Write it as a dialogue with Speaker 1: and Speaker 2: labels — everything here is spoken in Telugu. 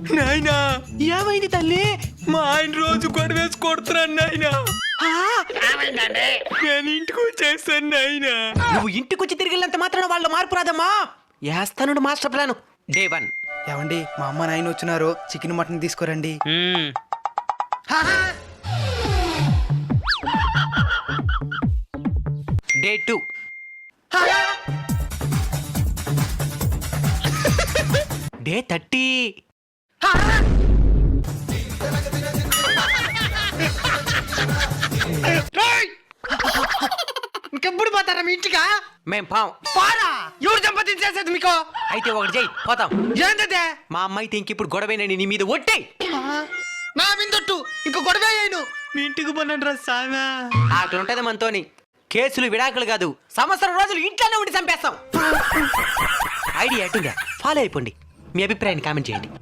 Speaker 1: నాయనా
Speaker 2: ఏమైంది తల్లి?
Speaker 1: మా ఆయన రోజు గొడవేసి కొడుతున్నాను నాయనా. నేను ఇంటికి వచ్చేస్తాను నాయనా.
Speaker 2: నువ్వు ఇంటికొచ్చి తిరిగినంత మాత్రాన వాళ్ళు మార్పు రాదమ్మా. వేస్తాను మాస్టర్ ప్లాన్. డే 1.
Speaker 3: ఏమండి మా అమ్మ నాయన వచ్చినారు, చికెన్ మటన్ తీసుకోరండి.
Speaker 2: డే 2. డే 30.
Speaker 3: ఇంకెప్పుడు పోతారా మీ ఇంటికా?
Speaker 2: మేం పాం.
Speaker 3: పారా ఎవరు సంపాదించేసేది మీకు?
Speaker 2: అయితే ఒకటి చెయ్యి, పోతాం.
Speaker 3: ఏంటదే?
Speaker 2: మా అమ్మాయి ఇంక ఇప్పుడు గొడవేనని నీ మీద ఒట్టే.
Speaker 3: నా మిందొట్టు ఇంకో గొడవ అయ్యాను.
Speaker 1: మీ ఇంటికి పోనండి రా సామా.
Speaker 2: అట్లుంటది మనతోని. కేసులు విడాకులు కాదు, సంవత్సరం రోజులు ఇంట్లోనే ఉండి చంపేస్తాం. ఐడియా ఎటుందా? ఫాలో అయిపోండి. మీ అభిప్రాయాన్ని కామెంట్ చేయండి.